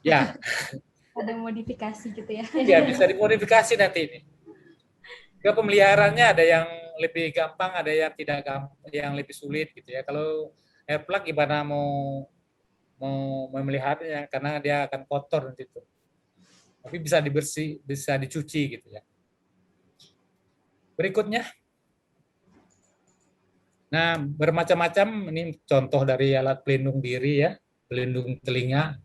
Ya, Ada modifikasi gitu ya. ya bisa dimodifikasi nanti ini. Ke pemeliharaannya ada yang lebih gampang, ada yang tidak gampang, yang lebih sulit gitu ya. Kalau air plug gimana mau mau memeliharanya karena dia akan kotor nanti itu. Tapi bisa dibersih, bisa dicuci gitu ya. Berikutnya, nah bermacam-macam ini contoh dari alat pelindung diri ya, pelindung telinga.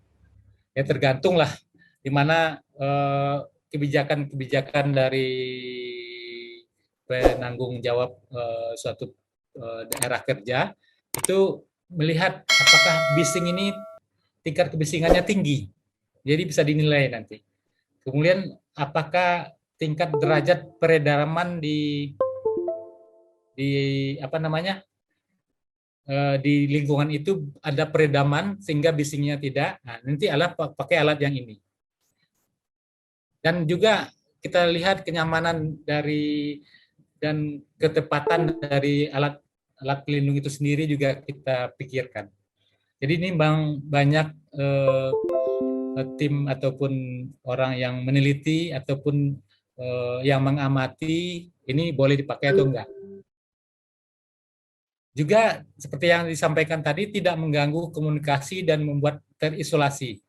Ya tergantung lah di mana kebijakan-kebijakan dari penanggung jawab suatu daerah kerja itu melihat apakah bising ini tingkat kebisingannya tinggi. Jadi bisa dinilai nanti. Kemudian apakah tingkat derajat peredaran di apa namanya di lingkungan itu ada peredaman sehingga bisingnya tidak. Nah, nanti alat pakai alat yang ini. Dan juga kita lihat kenyamanan dari dan ketepatan dari alat alat pelindung itu sendiri juga kita pikirkan. Jadi ini banyak tim ataupun orang yang meneliti ataupun yang mengamati ini boleh dipakai atau enggak. Juga seperti yang disampaikan tadi tidak mengganggu komunikasi dan membuat terisolasi.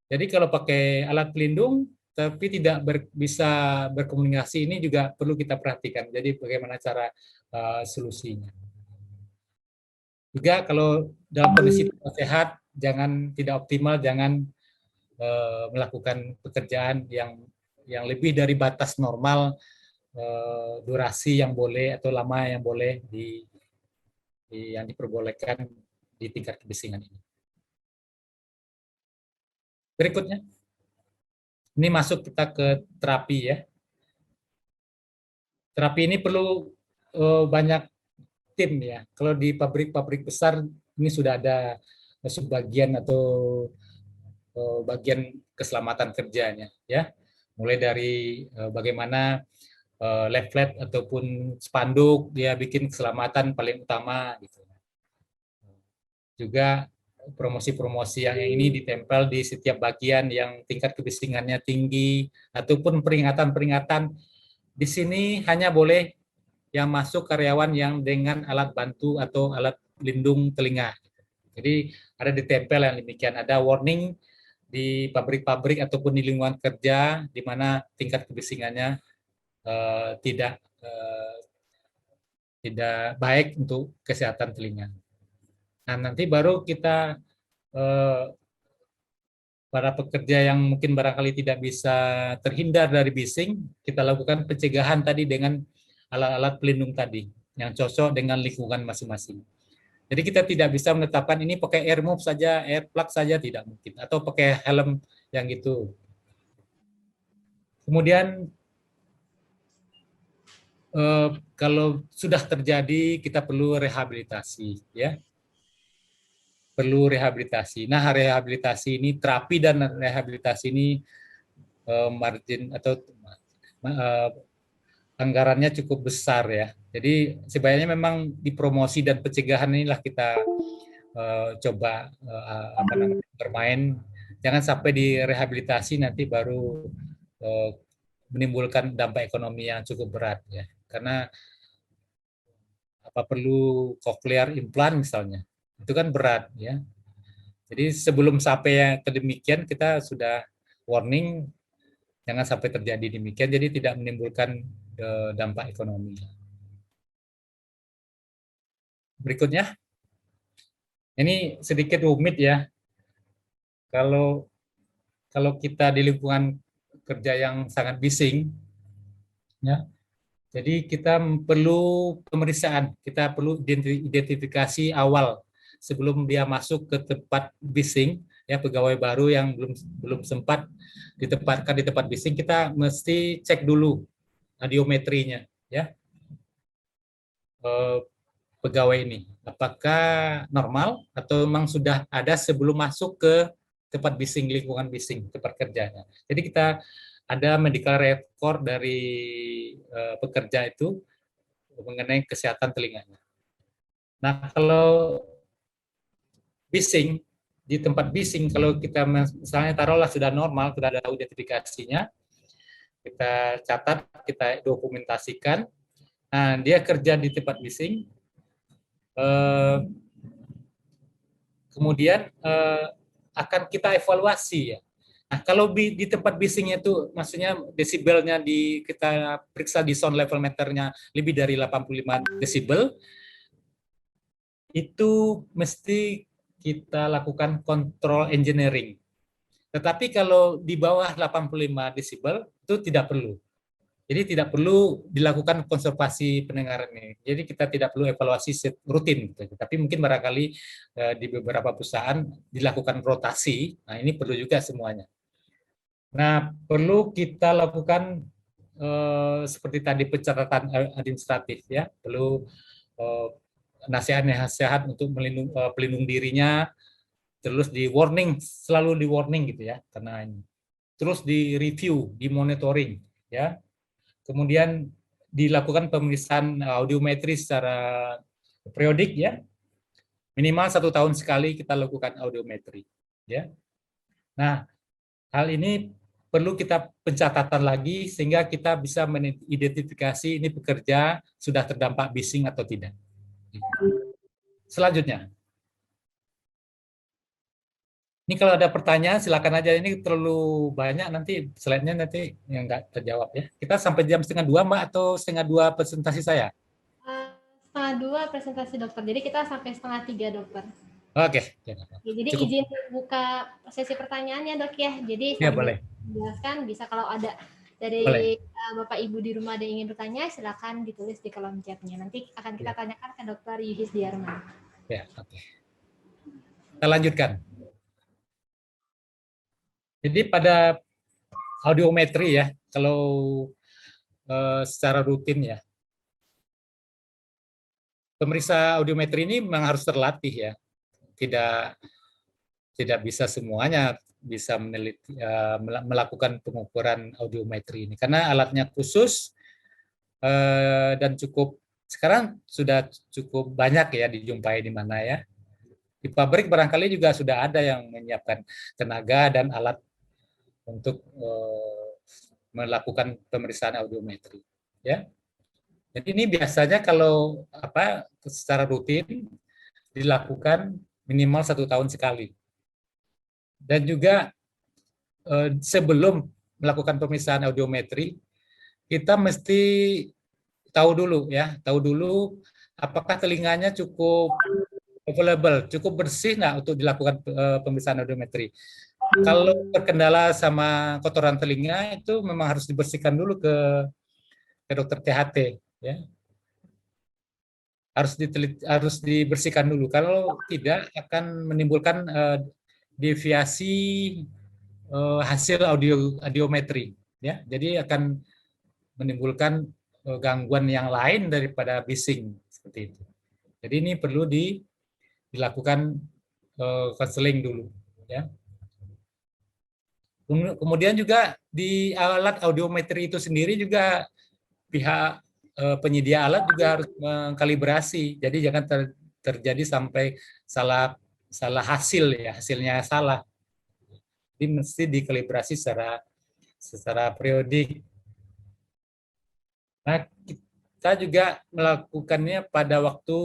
Jadi kalau pakai alat pelindung tapi tidak bisa berkomunikasi ini juga perlu kita perhatikan. Jadi bagaimana cara solusinya. Juga kalau dalam kondisi tidak sehat, jangan tidak optimal, jangan melakukan pekerjaan yang lebih dari batas normal durasi yang boleh atau lama yang boleh yang diperbolehkan di tingkat kebisingan ini. Berikutnya, ini masuk kita ke terapi ya. Terapi ini perlu banyak tim ya. Kalau di pabrik-pabrik besar ini sudah ada subbagian atau bagian keselamatan kerjanya ya. Mulai dari bagaimana leaflet ataupun spanduk dia bikin keselamatan paling utama gitu. Juga promosi-promosi yang ini ditempel di setiap bagian yang tingkat kebisingannya tinggi ataupun peringatan-peringatan di sini hanya boleh yang masuk karyawan yang dengan alat bantu atau alat pelindung telinga. Jadi ada ditempel yang demikian, ada warning di pabrik-pabrik ataupun di lingkungan kerja di mana tingkat kebisingannya tidak baik untuk kesehatan telinga. Nah, nanti baru kita eh, para pekerja yang mungkin barangkali tidak bisa terhindar dari bising, kita lakukan pencegahan tadi dengan alat-alat pelindung tadi yang cocok dengan lingkungan masing-masing. Jadi kita tidak bisa menetapkan ini pakai air move saja, air plug saja tidak mungkin, atau pakai helm yang gitu. Kemudian kalau sudah terjadi kita perlu rehabilitasi, ya, perlu rehabilitasi. Nah, rehabilitasi ini terapi dan rehabilitasi ini margin atau eh, anggarannya cukup besar ya. Jadi sebenarnya memang di promosi dan pencegahan inilah kita coba apa namanya bermain. Jangan sampai di rehabilitasi nanti baru uh, menimbulkan dampak ekonomi yang cukup berat ya. Karena apa perlu cochlear implant misalnya, itu kan berat ya. Jadi sebelum sampai yang kedemikian kita sudah warning jangan sampai terjadi demikian. Jadi tidak menimbulkan dampak ekonomi. Berikutnya, ini sedikit rumit ya. Kalau kalau kita di lingkungan kerja yang sangat bising, ya, jadi kita perlu pemeriksaan, kita perlu identifikasi awal sebelum dia masuk ke tempat bising, ya pegawai baru yang belum belum sempat ditempatkan di tempat bising, kita mesti cek dulu audiometrinya, ya eh, pegawai ini, apakah normal atau memang sudah ada sebelum masuk ke tempat bising, lingkungan bising, tempat kerjanya. Jadi kita ada medical record dari pekerja itu mengenai kesehatan telinganya. Nah, kalau bising, di tempat bising, kalau kita misalnya taruhlah sudah normal, sudah ada identifikasinya, kita catat, kita dokumentasikan. Nah, dia kerja di tempat bising, kemudian akan kita evaluasi ya. Nah, kalau di tempat bisingnya itu maksudnya desibelnya kita periksa di sound level meternya lebih dari 85 desibel, itu mesti kita lakukan kontrol engineering. Tetapi kalau di bawah 85 desibel itu tidak perlu. Jadi tidak perlu dilakukan konservasi pendengaran ini. Jadi kita tidak perlu evaluasi rutin. Gitu. Tapi mungkin barangkali di beberapa perusahaan dilakukan rotasi. Nah ini perlu juga semuanya. Nah perlu kita lakukan seperti tadi pencatatan administratif ya. Perlu nasihat-nasihat untuk pelindung dirinya. Terus di warning, selalu di warning gitu ya. Karena ini. Terus di review, di monitoring ya. Kemudian dilakukan pemeriksaan audiometri secara periodik ya, minimal 1 tahun sekali kita lakukan audiometri ya. Nah, hal ini perlu kita pencatatan lagi sehingga kita bisa mengidentifikasi ini pekerja sudah terdampak bising atau tidak. Selanjutnya, ini kalau ada pertanyaan silakan aja, ini terlalu banyak nanti slide-nya nanti yang nggak terjawab ya. Kita sampai jam 1:30 Mbak atau 1:30 presentasi saya? 2:30 presentasi dokter, jadi kita sampai 2:30 dokter. Oke. Ya, jadi cukup. Izin buka sesi pertanyaannya dok ya. Jadi ya, boleh. Jelaskan bisa kalau ada dari Bapak Ibu di rumah ada yang ingin bertanya silakan ditulis di kolom chatnya. Nanti akan kita tanyakan ke Dokter Yuhis Diarman. Ya, oke. Kita lanjutkan. Jadi pada audiometri ya, kalau secara rutin ya, pemeriksa audiometri ini memang harus terlatih ya, tidak bisa semuanya bisa melakukan pengukuran audiometri ini, karena alatnya khusus dan sekarang sudah cukup banyak ya dijumpai di mana ya. Di pabrik barangkali juga sudah ada yang menyiapkan tenaga dan alat untuk melakukan pemeriksaan audiometri ya. Jadi ini biasanya kalau secara rutin dilakukan minimal 1 tahun sekali. Dan juga sebelum melakukan pemeriksaan audiometri kita mesti tahu dulu apakah telinganya cukup available, cukup bersih nggak untuk dilakukan pemeriksaan audiometri. Kalau terkendala sama kotoran telinga itu memang harus dibersihkan dulu ke dokter THT ya. Harus dibersihkan dulu. Kalau tidak akan menimbulkan deviasi hasil audiometri ya. Jadi akan menimbulkan gangguan yang lain daripada bising seperti itu. Jadi ini perlu dilakukan konseling dulu ya. Kemudian juga di alat audiometri itu sendiri juga pihak penyedia alat juga harus mengkalibrasi. Jadi jangan terjadi sampai salah hasil ya, hasilnya salah. Jadi mesti dikalibrasi secara periodik. Nah, kita juga melakukannya pada waktu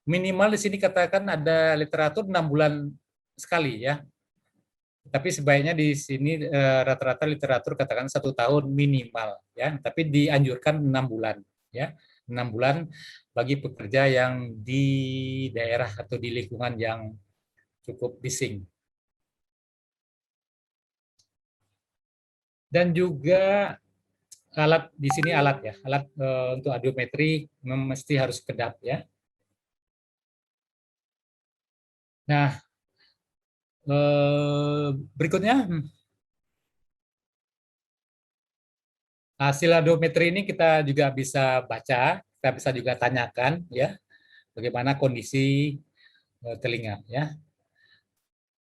minimal di sini katakan ada literatur 6 bulan sekali ya. Tapi sebaiknya di sini rata-rata literatur katakan 1 tahun minimal ya, tapi dianjurkan 6 bulan ya. 6 bulan bagi pekerja yang di daerah atau di lingkungan yang cukup bising. Dan juga alat di sini alat untuk audiometri mesti harus kedap ya. Nah, berikutnya hasil audiometri ini kita juga bisa baca, kita bisa juga tanyakan ya bagaimana kondisi telinga ya,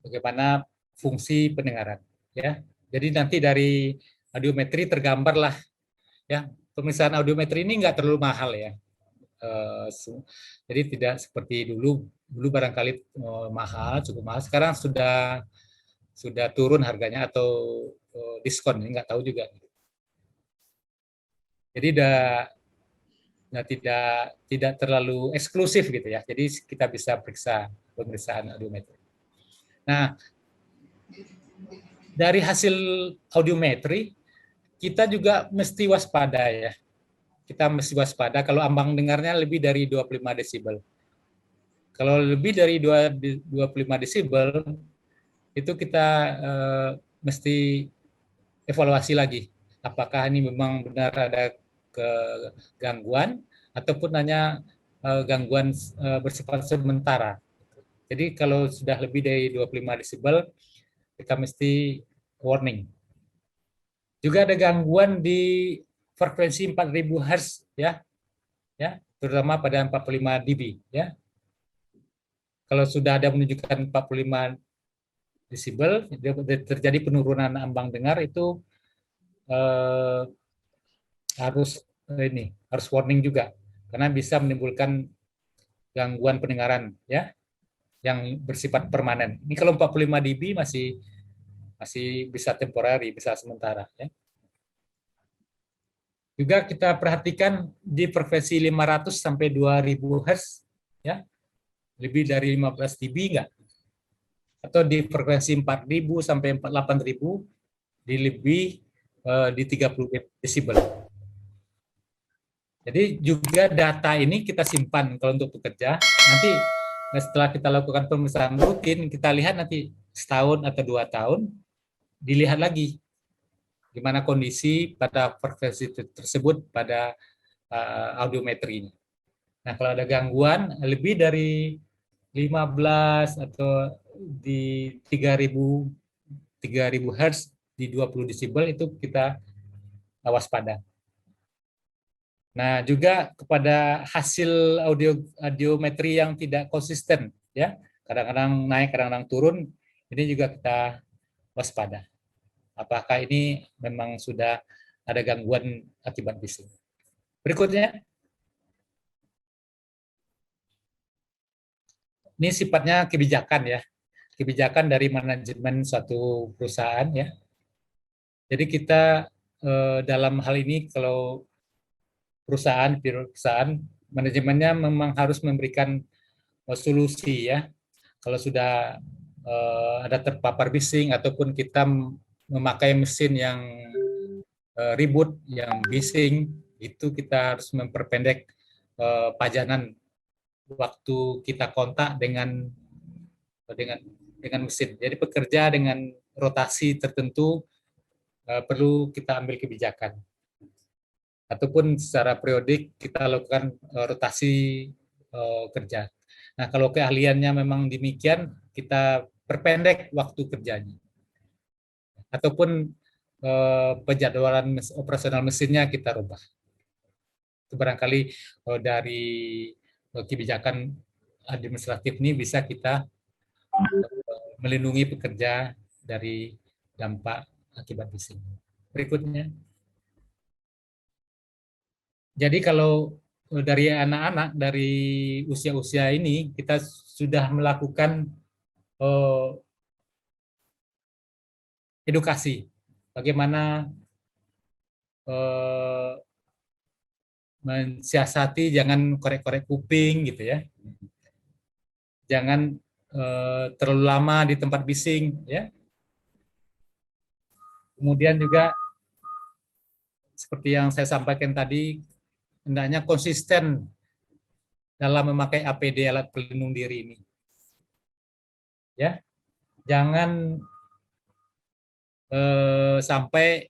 bagaimana fungsi pendengaran ya. Jadi nanti dari audiometri tergambarlah ya. Pemeriksaan audiometri ini nggak terlalu mahal ya, Jadi tidak seperti dulu. Dulu barangkali mahal, cukup mahal. Sekarang sudah turun harganya atau diskon, nggak tahu juga. Jadi tidak terlalu eksklusif gitu ya. Jadi kita bisa periksa pemeriksaan audiometri. Nah, dari hasil audiometri kita juga mesti waspada ya. Kita mesti waspada kalau ambang dengarnya lebih dari 25 desibel. Kalau lebih dari 25 desibel itu kita mesti evaluasi lagi. Apakah ini memang benar ada gangguan ataupun hanya gangguan bersifat sementara. Jadi kalau sudah lebih dari 25 desibel kita mesti warning. Juga ada gangguan di frekuensi 4000 Hz ya, terutama pada 45 dB ya. Kalau sudah ada menunjukkan 45 desibel, terjadi penurunan ambang dengar itu harus warning juga karena bisa menimbulkan gangguan pendengaran ya yang bersifat permanen. Ini kalau 45 dB masih bisa temporary, bisa sementara ya. Juga kita perhatikan di frekuensi 500 sampai 2000 Hz ya. Lebih dari 15 dB enggak? Atau di frekuensi 4000 sampai 8000 di lebih di 30 desibel. Jadi juga data ini kita simpan kalau untuk bekerja. Nanti setelah kita lakukan pemeriksaan rutin, kita lihat nanti setahun atau 2 tahun, dilihat lagi gimana kondisi pada frekuensi tersebut pada audiometri ini. Nah, kalau ada gangguan lebih dari 15 atau di 3000 Hz di 20 desibel itu kita waspada. Nah, juga kepada hasil audiometri yang tidak konsisten ya. Kadang-kadang naik, kadang-kadang turun, ini juga kita waspada. Apakah ini memang sudah ada gangguan akibat bising. Berikutnya, ini sifatnya kebijakan ya. Kebijakan dari manajemen suatu perusahaan ya. Jadi kita dalam hal ini kalau perusahaan manajemennya memang harus memberikan solusi ya. Kalau sudah ada terpapar bising ataupun kita memakai mesin yang ribut, yang bising, itu kita harus memperpendek pajanan waktu kita kontak dengan mesin. Jadi pekerja dengan rotasi tertentu perlu kita ambil kebijakan. Ataupun secara periodik kita lakukan rotasi kerja. Nah, kalau keahliannya memang demikian, kita perpendek waktu kerjanya. Ataupun penjadwalan operasional mesinnya kita rubah. Itu barangkali dari kebijakan administratif ini bisa kita melindungi pekerja dari dampak akibat bising. Berikutnya. Jadi kalau dari anak-anak dari usia-usia ini kita sudah melakukan edukasi bagaimana mensiasati jangan korek-korek kuping gitu ya, jangan terlalu lama di tempat bising ya. Kemudian juga seperti yang saya sampaikan tadi, hendaknya konsisten dalam memakai APD, alat pelindung diri ini. Ya, jangan sampai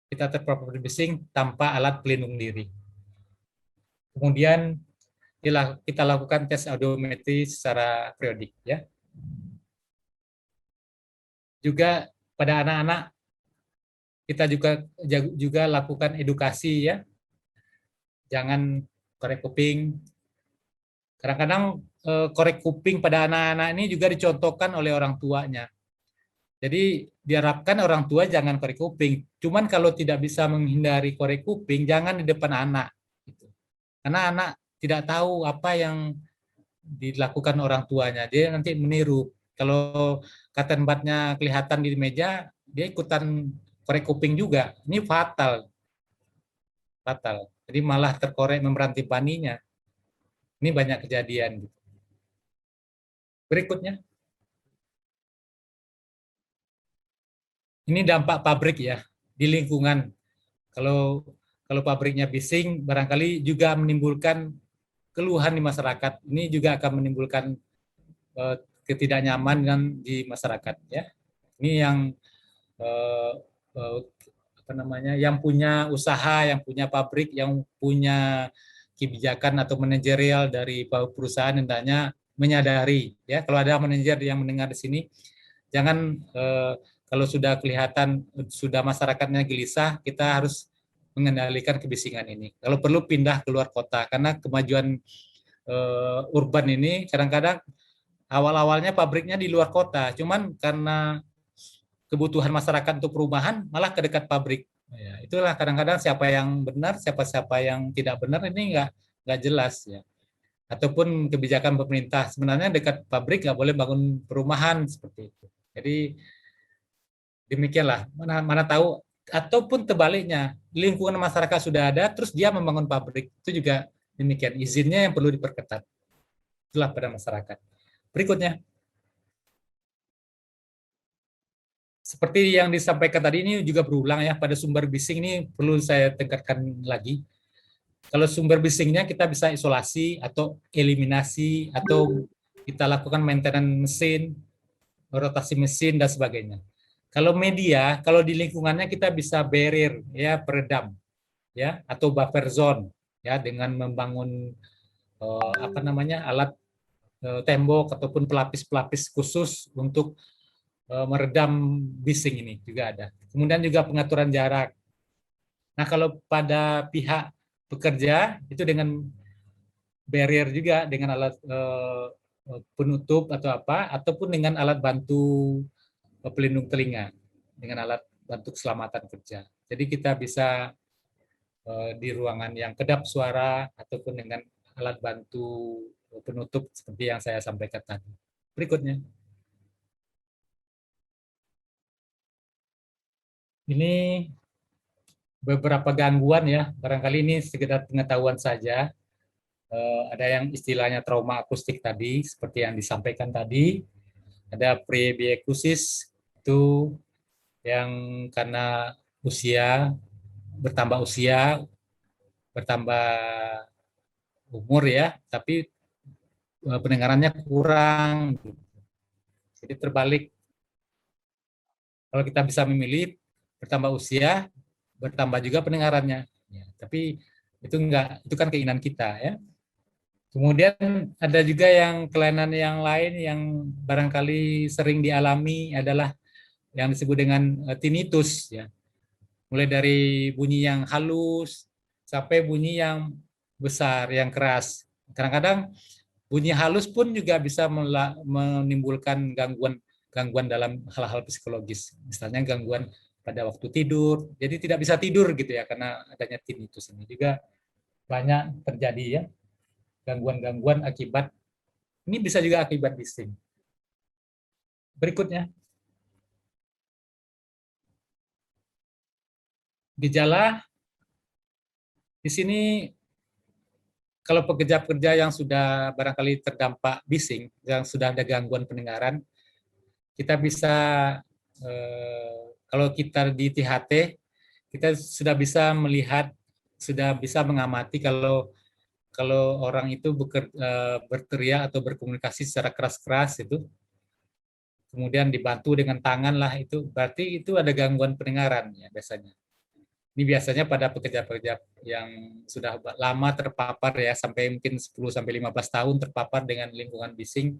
kita terpapar bising tanpa alat pelindung diri. Kemudian kita lakukan tes audiometri secara periodik. Ya. Juga pada anak-anak kita juga lakukan edukasi ya. Jangan korek kuping. Kadang-kadang korek kuping pada anak-anak ini juga dicontohkan oleh orang tuanya. Jadi diharapkan orang tua jangan korek kuping. Cuman kalau tidak bisa menghindari korek kuping, jangan di depan anak. Karena anak tidak tahu apa yang dilakukan orang tuanya. Dia nanti meniru. Kalau kata empatnya kelihatan di meja, dia ikutan korek kuping juga. Ini fatal, fatal. Jadi malah terkorek membran timpaninya. Ini banyak kejadian. Berikutnya, ini dampak pabrik ya di lingkungan. Kalau kalau pabriknya bising, barangkali juga menimbulkan keluhan di masyarakat. Ini juga akan menimbulkan eh, ketidaknyamanan di masyarakat ya. Ini yang eh, eh, apa namanya, yang punya usaha, yang punya pabrik, yang punya kebijakan atau manajerial dari perusahaan hendaknya menyadari ya. Kalau ada manajer yang mendengar di sini, jangan kalau sudah kelihatan sudah masyarakatnya gelisah, kita harus mengendalikan kebisingan ini. Kalau perlu pindah keluar kota, karena kemajuan urban ini kadang-kadang awal-awalnya pabriknya di luar kota, cuman karena kebutuhan masyarakat untuk perumahan malah ke dekat pabrik. Ya, itulah kadang-kadang siapa yang benar, siapa-siapa yang tidak benar ini nggak jelas ya. Ataupun kebijakan pemerintah sebenarnya dekat pabrik nggak boleh bangun perumahan seperti itu. Jadi demikianlah, mana tahu, ataupun tebaliknya lingkungan masyarakat sudah ada, terus dia membangun pabrik, itu juga demikian, izinnya yang perlu diperketat. Itulah pada masyarakat. Berikutnya, seperti yang disampaikan tadi ini juga berulang ya, pada sumber bising ini perlu saya tekankan lagi. Kalau sumber bisingnya kita bisa isolasi atau eliminasi, atau kita lakukan maintenance mesin, rotasi mesin dan sebagainya. Kalau media, kalau di lingkungannya kita bisa barrier ya, peredam ya, atau buffer zone ya, dengan membangun apa namanya, alat tembok ataupun pelapis-pelapis khusus untuk meredam bising ini juga ada. Kemudian juga pengaturan jarak. Nah, kalau pada pihak pekerja itu dengan barrier juga, dengan alat penutup atau apa, ataupun dengan alat bantu pelindung telinga, dengan alat bantu keselamatan kerja. Jadi kita bisa di ruangan yang kedap suara ataupun dengan alat bantu penutup seperti yang saya sampaikan tadi. Berikutnya. Ini beberapa gangguan ya, barangkali ini sekedar pengetahuan saja. Ada yang istilahnya trauma akustik tadi, seperti yang disampaikan tadi. Ada presbiekusis, itu yang karena usia, bertambah umur ya, tapi pendengarannya kurang. Jadi terbalik, kalau kita bisa memilih, bertambah usia, bertambah juga pendengarannya. Ya, tapi itu enggak, itu kan keinginan kita ya. Kemudian ada juga yang kelainan yang lain yang barangkali sering dialami adalah yang disebut dengan tinnitus ya. Mulai dari bunyi yang halus sampai bunyi yang besar, yang keras. Kadang-kadang bunyi halus pun juga bisa menimbulkan gangguan dalam hal-hal psikologis. Misalnya gangguan pada waktu tidur. Jadi tidak bisa tidur gitu ya karena adanya tinnitus ini juga banyak terjadi ya. Gangguan-gangguan akibat, ini bisa juga akibat bising. Berikutnya, gejala di sini kalau pekerja-pekerja yang sudah barangkali terdampak bising, yang sudah ada gangguan pendengaran, kita bisa kalau kita di THT, kita sudah bisa melihat, sudah bisa mengamati kalau orang itu berteriak atau berkomunikasi secara keras-keras itu, kemudian dibantu dengan tangan lah, itu berarti itu ada gangguan pendengaran ya biasanya. Ini biasanya pada pekerja-pekerja yang sudah lama terpapar ya, sampai mungkin 10 sampai 15 tahun terpapar dengan lingkungan bising.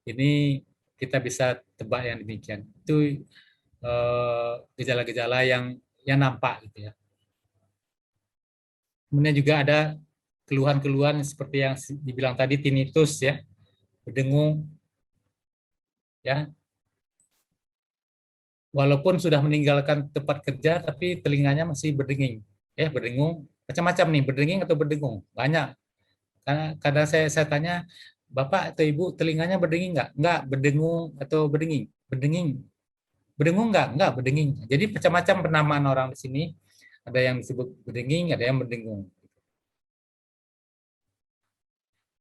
Ini kita bisa tebak yang demikian. Itu gejala-gejala yang nampak gitu ya. Kemudian juga ada keluhan-keluhan seperti yang dibilang tadi, tinnitus ya, berdengung ya. Walaupun sudah meninggalkan tempat kerja tapi telinganya masih berdenging ya, berdengung, macam-macam nih, berdenging atau berdengung banyak. Karena kadang saya tanya, Bapak atau Ibu telinganya berdenging nggak? Nggak, berdengung atau berdenging? Berdenging. Berdengung nggak? Nggak, berdenging. Jadi macam-macam penamaan orang di sini. Ada yang disebut berdenging, ada yang berdengung.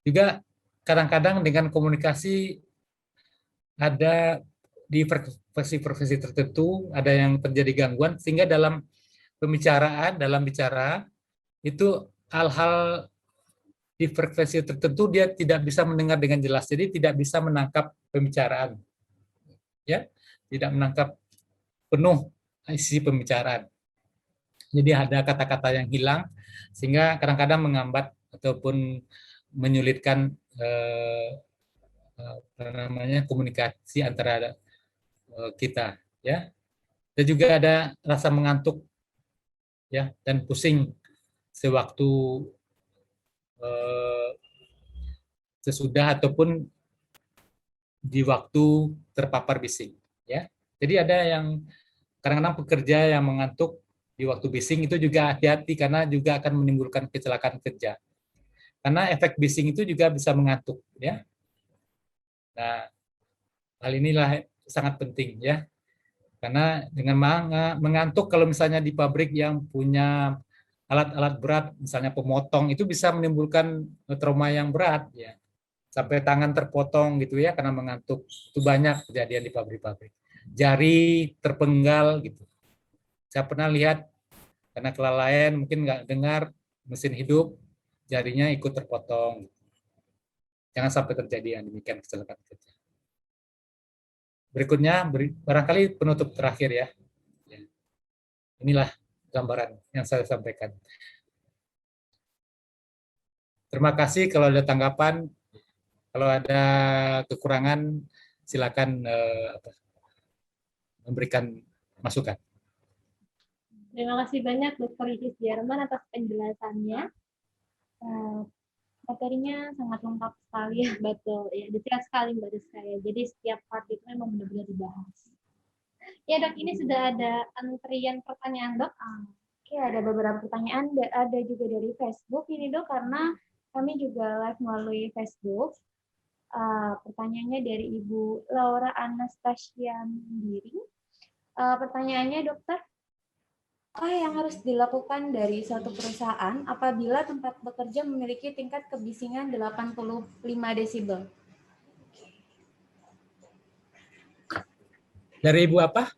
Juga kadang-kadang dengan komunikasi ada di profesi-profesi tertentu ada yang terjadi gangguan sehingga dalam pembicaraan, dalam bicara itu hal-hal di frekuensi tertentu dia tidak bisa mendengar dengan jelas, jadi tidak bisa menangkap pembicaraan, ya, tidak menangkap penuh isi pembicaraan. Jadi ada kata-kata yang hilang sehingga kadang-kadang menghambat ataupun menyulitkan apa namanya komunikasi antara kita, ya. Dan juga ada rasa mengantuk, ya, dan pusing sewaktu sesudah ataupun di waktu terpapar bising, ya. Jadi ada yang kadang-kadang pekerja yang mengantuk di waktu bising itu juga hati-hati karena juga akan menimbulkan kecelakaan kerja. Karena efek bising itu juga bisa mengantuk, ya. Nah, hal inilah sangat penting, ya. Karena dengan mengantuk kalau misalnya di pabrik yang punya alat-alat berat, misalnya pemotong, itu bisa menimbulkan trauma yang berat, ya. Sampai tangan terpotong gitu ya karena mengantuk. Itu banyak kejadian di pabrik-pabrik. Jari terpenggal gitu. Saya pernah lihat karena kelalaian mungkin nggak dengar mesin hidup, jarinya ikut terpotong. Jangan sampai terjadi yang demikian kecelakaan kerja. Berikutnya barangkali penutup terakhir ya. Inilah gambaran yang saya sampaikan. Terima kasih kalau ada tanggapan, kalau ada kekurangan silakan memberikan masukan. Terima kasih banyak Dr. Yudhis Jerman atas penjelasannya. Materinya sangat lengkap sekali ya, betul. Ya, detail sekali Mbak Rizka ya. Jadi setiap part itu memang benar-benar dibahas. Ya Dok, ini sudah ada antrian pertanyaan Dok. Oke, ada beberapa pertanyaan, ada juga dari Facebook ini Dok, karena kami juga live melalui Facebook. Pertanyaannya dari Ibu Laura Anastasia Mendiri. Pertanyaannya Dokter, apa yang harus dilakukan dari suatu perusahaan apabila tempat bekerja memiliki tingkat kebisingan 85 desibel? Dari Ibu apa?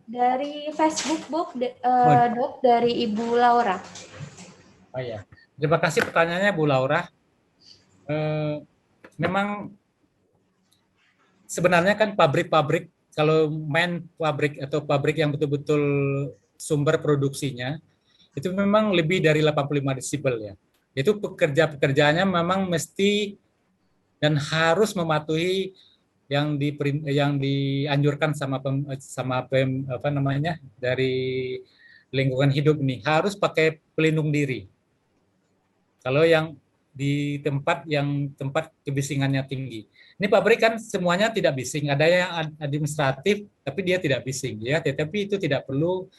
Dari Facebook, Dok, dari Ibu Laura. Oh ya, terima kasih pertanyaannya Bu Laura. Memang sebenarnya kan pabrik-pabrik, kalau main pabrik atau pabrik yang betul-betul sumber produksinya, itu memang lebih dari 85 desibel ya. Itu pekerja-pekerjaannya memang mesti dan harus mematuhi yang dianjurkan sama apa namanya dari lingkungan hidup ini, harus pakai pelindung diri. Kalau yang di tempat kebisingannya tinggi. Ini pabrik kan semuanya tidak bising, ada yang administratif tapi dia tidak bising ya, tetapi itu tidak perlu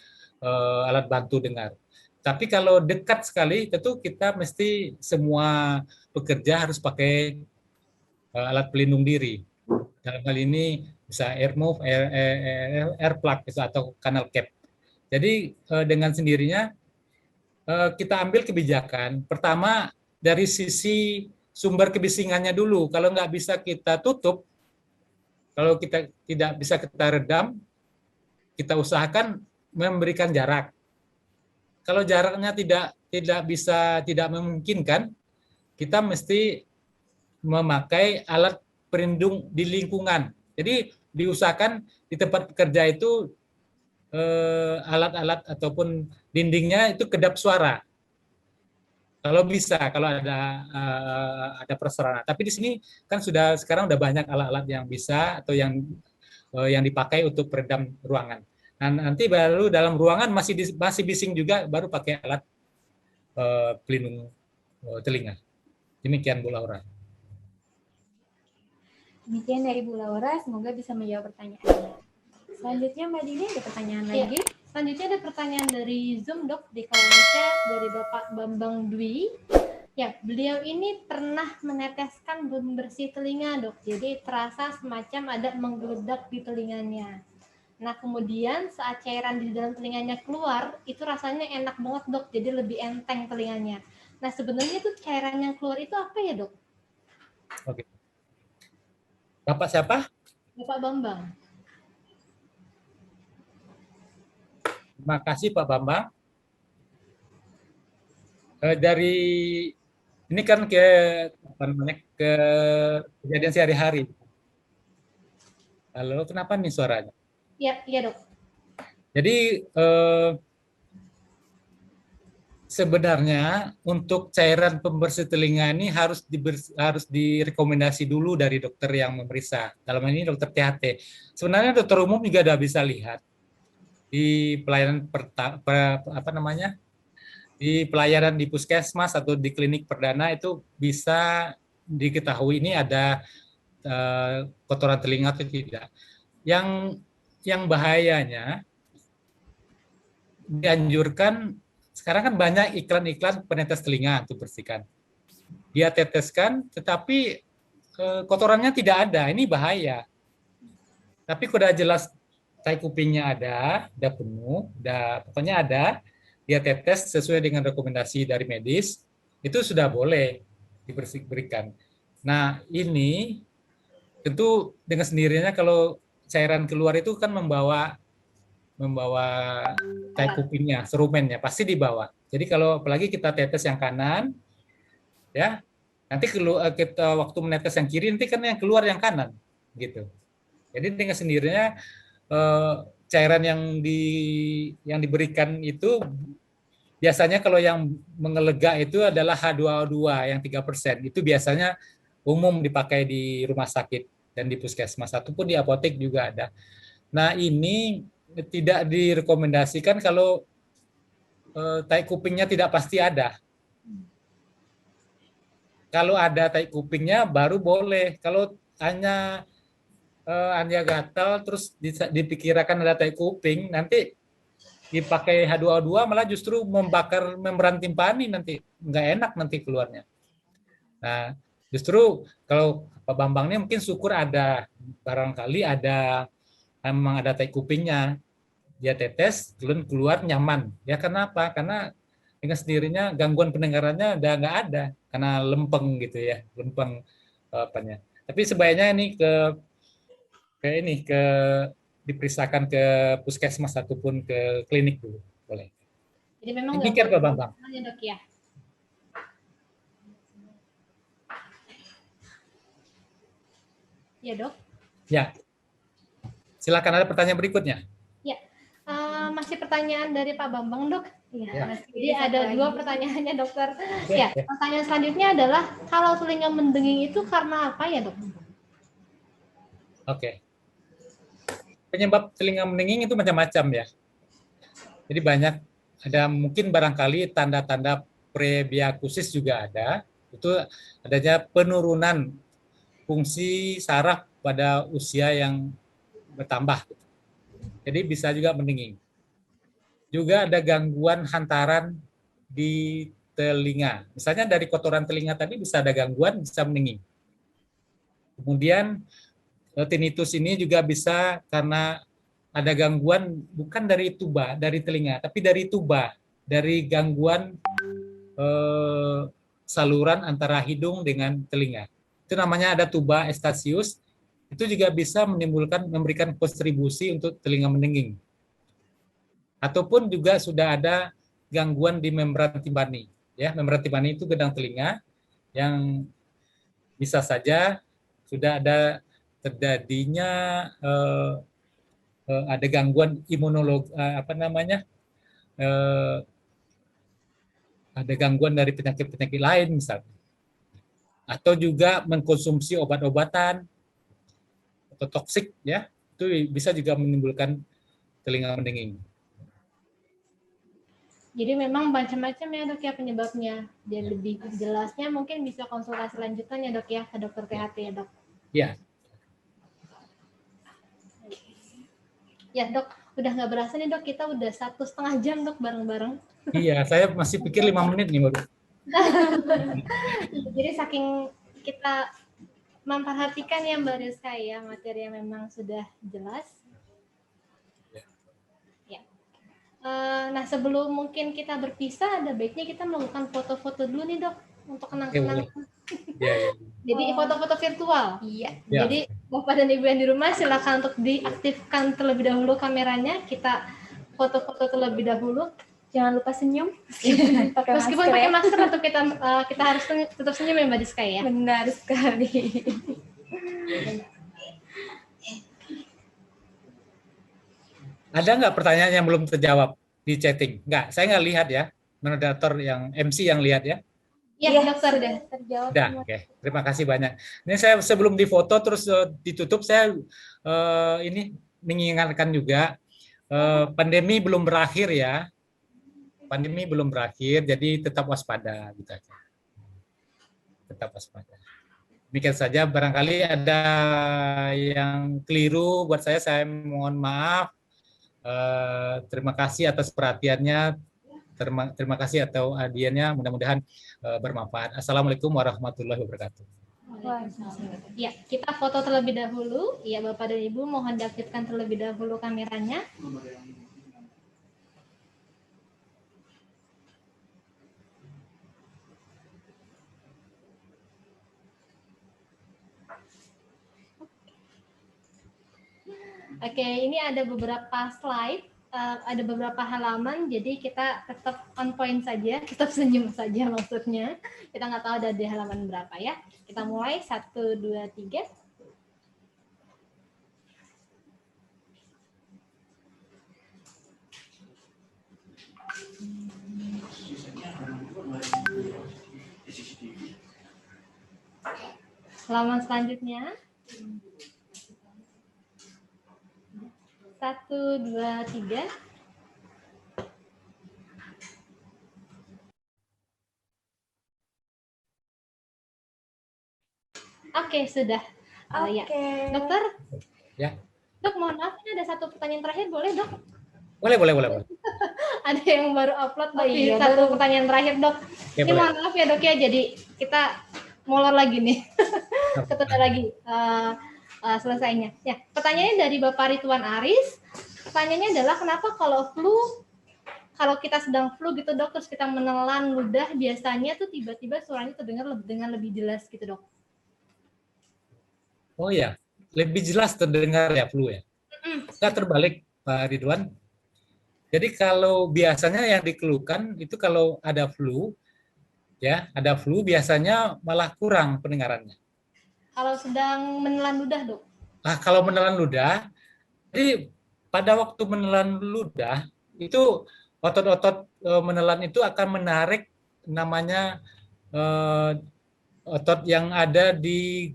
alat bantu dengar. Tapi kalau dekat sekali tentu kita mesti semua pekerja harus pakai alat pelindung diri. Dalam hal ini bisa air plug atau kanal cap. Jadi dengan sendirinya kita ambil kebijakan. Pertama dari sisi sumber kebisingannya dulu. Kalau nggak bisa kita tutup, kalau kita tidak bisa kita redam, kita usahakan memberikan jarak. Kalau jaraknya tidak memungkinkan, kita mesti memakai alat pelindung di lingkungan. Jadi diusahakan di tempat kerja itu alat-alat ataupun dindingnya itu kedap suara. Kalau bisa, kalau ada prasarana. Tapi di sini kan sekarang udah banyak alat-alat yang bisa atau yang dipakai untuk peredam ruangan. Nah, nanti baru dalam ruangan masih bising juga, baru pakai alat pelindung telinga. Demikian Bu Laura. Demikian dari Bu Laura, semoga bisa menjawab pertanyaannya. Selanjutnya Mbak Dini ada pertanyaan lagi. Selanjutnya ada pertanyaan dari Zoom Dok di kolom chat dari Bapak Bambang Dwi. Ya, beliau ini pernah meneteskan pembersih telinga, Dok. Jadi terasa semacam ada menggeledak di telinganya. Nah, kemudian saat cairan di dalam telinganya keluar, itu rasanya enak banget, Dok. Jadi lebih enteng telinganya. Nah, sebenarnya itu cairan yang keluar itu apa ya, Dok? Oke. Bapak siapa? Bapak Bambang. Terima kasih Pak Bambang. Dari ini kan ke apa namanya, ke kejadian sehari-hari. Halo, kenapa nih suaranya? Iya, iya, Dok. Jadi sebenarnya untuk cairan pembersih telinga ini harus direkomendasi dulu dari dokter yang memeriksa. Dalam ini dokter THT. Sebenarnya dokter umum juga udah bisa lihat di pelayanan apa namanya, di pelayanan di puskesmas atau di klinik perdana itu bisa diketahui ini ada kotoran telinga atau tidak. Yang bahayanya dianjurkan sekarang kan banyak iklan-iklan penetes telinga untuk bersihkan. Dia teteskan, tetapi kotorannya tidak ada. Ini bahaya. Tapi sudah jelas tai kupingnya ada penuh, pokoknya ada. Dia tetes sesuai dengan rekomendasi dari medis, itu sudah boleh diberikan. Nah, ini tentu dengan sendirinya kalau cairan keluar itu kan membawa membawa tai kupingnya, serumennya pasti dibawa. Jadi kalau apalagi kita tetes yang kanan, ya nanti kita waktu menetes yang kiri nanti kan yang keluar yang kanan, gitu. Jadi dengan sendirinya eh, cairan yang diberikan itu biasanya kalau yang mengelega itu adalah H2O2 yang 3%. Itu biasanya umum dipakai di rumah sakit dan di puskesmas ataupun di apotek juga ada. Nah, ini tidak direkomendasikan kalau tai kupingnya tidak pasti ada. Kalau ada tai kupingnya baru boleh. Kalau hanya gatal terus dipikirkan ada tai kuping, nanti dipakai H2O2 malah justru membakar membran timpani, nanti nggak enak nanti keluarnya. Nah, justru kalau Pak Bambang ini mungkin syukur ada, barangkali ada, memang ada tai kupingnya, dia tetes keluar nyaman. Ya kenapa? Karena dengan sendirinya gangguan pendengarannya udah nggak ada karena lempeng gitu ya, lempeng apanya. Tapi sebaiknya ini ke diperiksakan ke puskesmas ataupun ke klinik dulu, boleh. Jadi memang nggak Demikian boleh Pak Bambang. ya, Dok ya. Ya, Dok. Ya, silakan ada pertanyaan berikutnya. Ya, masih pertanyaan dari Pak Bambang, Dok. Ya. Jadi ada dua pertanyaannya, Dokter. Ya, pertanyaan selanjutnya adalah kalau telinga mendenging itu karena apa ya, Dok? Oke. Penyebab telinga mendenging itu macam-macam ya. Jadi banyak, ada mungkin barangkali tanda-tanda prebiakusis juga ada. Itu adanya penurunan fungsi saraf pada usia yang bertambah. Jadi bisa juga mendenging. Juga ada gangguan hantaran di telinga. Misalnya dari kotoran telinga tadi bisa ada gangguan, bisa mendenging. Kemudian tinnitus ini juga bisa karena ada gangguan bukan dari tuba, dari telinga, tapi dari tuba, dari gangguan saluran antara hidung dengan telinga. Itu namanya ada tuba estasius. Itu juga bisa memberikan kontribusi untuk telinga mendenging. Ataupun juga sudah ada gangguan di membran timpani. Ya, membran timpani itu gedang telinga yang bisa saja sudah ada terjadinya ada gangguan imunologi, apa namanya, ada gangguan dari penyakit-penyakit lain misalnya, atau juga mengkonsumsi obat-obatan atau toksik, ya itu bisa juga menimbulkan telinga mendenging. Jadi memang macam-macam ya, Dok ya, penyebabnya. Dan lebih jelasnya mungkin bisa konsultasi lanjutannya, Dok ya, ke dokter THT ya, Dok. Ya. Ya, Dok, udah nggak berasa nih, Dok, kita udah 1,5 jam, Dok, bareng-bareng. Iya, saya masih pikir 5 menit nih baru. Jadi saking kita memperhatikan ya Mbak Rizka ya, materi yang memang sudah jelas. Ya. Nah sebelum mungkin kita berpisah, ada baiknya kita melakukan foto-foto dulu nih dok, untuk kenang-kenangan. Ya. Jadi foto-foto virtual. Iya. Ya. Jadi Bapak dan Ibu yang di rumah silakan untuk diaktifkan terlebih dahulu kameranya. Kita foto-foto terlebih dahulu. Jangan lupa senyum. Meskipun pakai masker, untuk kita harus tetap senyum ya Mbak Rizka ya. Benar sekali. Ada nggak pertanyaan yang belum terjawab di chatting? Nggak, saya nggak lihat ya. Moderator yang MC yang lihat ya. Iya, dokter sudah terjawab. Udah, oke. Terima kasih banyak. Ini saya sebelum difoto terus ditutup, saya ini mengingatkan juga pandemi belum berakhir ya. Pandemi belum berakhir, jadi tetap waspada gitu aja. Tetap waspada. Demikian saja, barangkali ada yang keliru buat saya mohon maaf. Terima kasih atas perhatiannya. Terima kasih atau hadiahnya, mudah-mudahan bermanfaat. Assalamualaikum warahmatullahi wabarakatuh. Ya, kita foto terlebih dahulu. Ya, Bapak dan Ibu mohon diaktifkan terlebih dahulu kameranya. Oke, ini ada beberapa slide, ada beberapa halaman, jadi kita tetap on point saja, tetap senyum saja maksudnya. Kita nggak tahu ada di halaman berapa ya. Kita mulai, 1, 2, 3. Halaman selanjutnya. 1, 2, 3. Oke, sudah. Ya. Dokter? Ya. Dok, mohon maaf, ini ada satu pertanyaan terakhir, boleh dok? Boleh. Ada yang baru upload, tapi satu pertanyaan terakhir dok. Ya, ini mohon maaf ya dok ya, jadi kita molor lagi nih. Ketunda lagi selesainya. Ya, pertanyaannya dari Bapak Ridwan Aris. Pertanyaannya adalah kenapa kalau kita sedang flu gitu dok, terus kita menelan ludah, biasanya tuh tiba-tiba suaranya terdengar dengan lebih jelas gitu dok. Oh ya, lebih jelas terdengar ya flu ya. Nggak terbalik Pak Ridwan. Jadi kalau biasanya yang dikeluhkan itu kalau ada flu, ya ada flu biasanya malah kurang pendengarannya. Kalau sedang menelan ludah dok? Nah kalau menelan ludah, jadi pada waktu menelan ludah itu otot-otot menelan itu akan menarik namanya otot yang ada di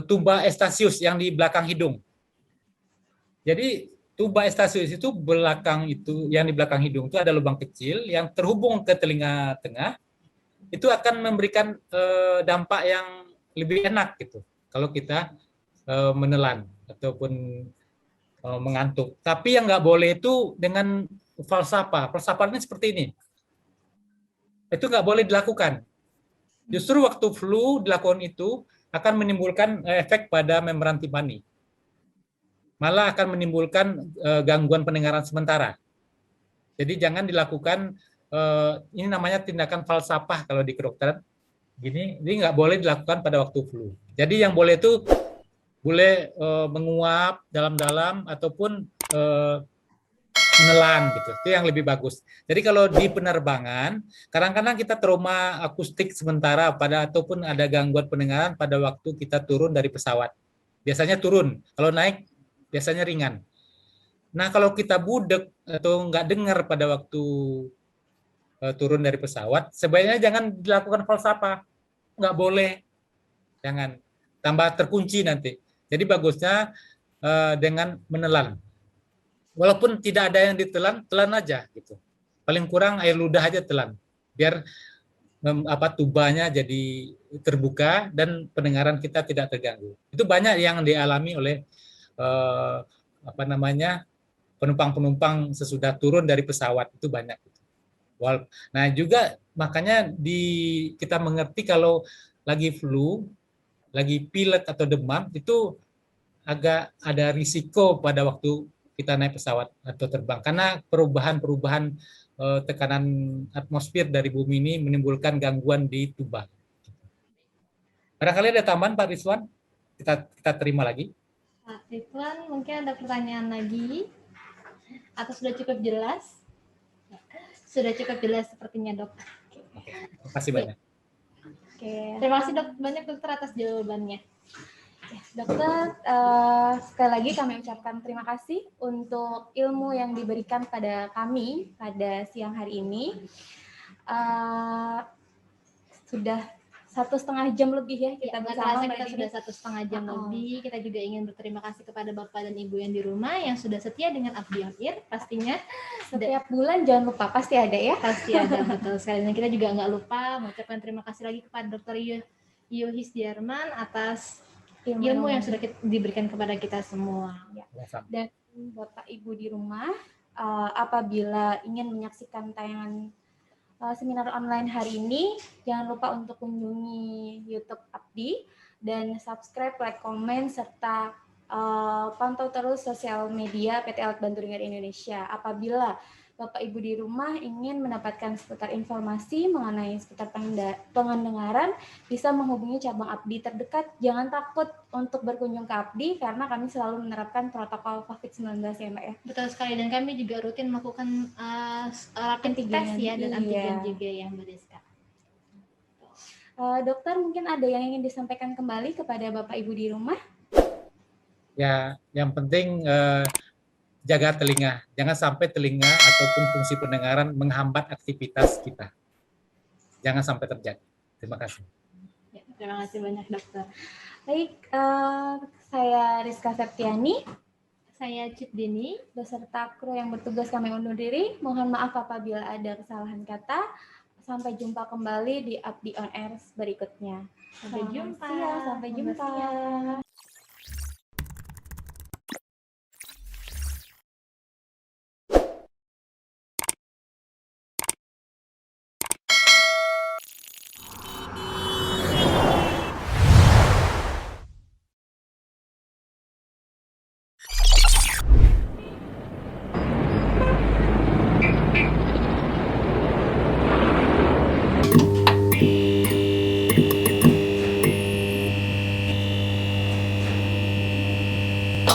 tuba estasius yang di belakang hidung. Jadi tuba estasius itu yang di belakang hidung itu ada lubang kecil yang terhubung ke telinga tengah, itu akan memberikan dampak yang lebih enak gitu kalau kita menelan ataupun mengantuk. Tapi yang nggak boleh itu dengan falsafah. Falsafahnya seperti ini. Itu nggak boleh dilakukan. Justru waktu flu dilakukan itu akan menimbulkan efek pada membran timpani. Malah akan menimbulkan gangguan pendengaran sementara. Jadi jangan dilakukan, ini namanya tindakan falsafah kalau di kedokteran. Ini nggak boleh dilakukan pada waktu flu. Jadi yang boleh itu boleh menguap dalam-dalam ataupun menelan gitu. Itu yang lebih bagus. Jadi kalau di penerbangan, kadang-kadang kita trauma akustik sementara ataupun ada gangguan pendengaran pada waktu kita turun dari pesawat. Biasanya turun. Kalau naik biasanya ringan. Nah, kalau kita budek atau nggak dengar pada waktu turun dari pesawat, sebaiknya jangan dilakukan falsafah. Nggak boleh. Jangan. Tambah terkunci nanti. Jadi bagusnya dengan menelan. Walaupun tidak ada yang ditelan, telan aja gitu. Paling kurang air ludah aja telan. Biar tubanya jadi terbuka dan pendengaran kita tidak terganggu. Itu banyak yang dialami oleh penumpang-penumpang sesudah turun dari pesawat, itu banyak. Nah juga makanya kita mengerti kalau lagi flu, lagi pilek atau demam itu agak ada risiko pada waktu kita naik pesawat atau terbang karena perubahan tekanan atmosfer dari bumi ini menimbulkan gangguan di tuba. Barangkali ada tambahan Pak Rizwan? Kita terima lagi. Pak Ridwan, mungkin ada pertanyaan lagi? Atau sudah cukup jelas? Sudah cukup jelas sepertinya, Dok. Oke, terima kasih banyak. Oke, terima kasih Dok banyak dokter atas jawabannya. Dokter, sekali lagi kami ucapkan terima kasih untuk ilmu yang diberikan pada kami pada siang hari ini. Sudah 1,5 jam lebih ya kita bersama. Kita sudah 1,5 jam lebih. Kita juga ingin berterima kasih kepada Bapak dan Ibu yang di rumah yang sudah setia dengan Abdi On Air. Pastinya setiap bulan jangan lupa pasti ada ya. Pasti ada, betul sekali. Dan kita juga nggak lupa mengucapkan terima kasih lagi kepada Dr. Yohis Diarman atas ilmu yang sudah diberikan kepada kita semua. Ya. Dan Bapak Ibu di rumah, apabila ingin menyaksikan tayangan seminar online hari ini, jangan lupa untuk kunjungi YouTube Abdi dan subscribe, like, komen, serta pantau terus sosial media PT Alat Bantu Dengar Indonesia. Apabila Bapak Ibu di rumah ingin mendapatkan seputar informasi mengenai seputar pendengaran, bisa menghubungi cabang Abdi terdekat. Jangan takut untuk berkunjung ke Abdi karena kami selalu menerapkan protokol COVID-19 ya Mbak ya. Betul sekali, dan kami juga rutin melakukan rapid test ya dan antigen juga ya Mbak Deska. Dokter, mungkin ada yang ingin disampaikan kembali kepada Bapak Ibu di rumah? Ya, yang penting jaga telinga, jangan sampai telinga ataupun fungsi pendengaran menghambat aktivitas kita. Jangan sampai terjadi. Terima kasih. Ya, terima kasih banyak dokter. Baik, saya Rizka Septiani, saya Cid Dini, beserta kru yang bertugas kami undur diri. Mohon maaf apabila ada kesalahan kata. Sampai jumpa kembali di Abdi On Air berikutnya. Sampai jumpa. Sampai jumpa.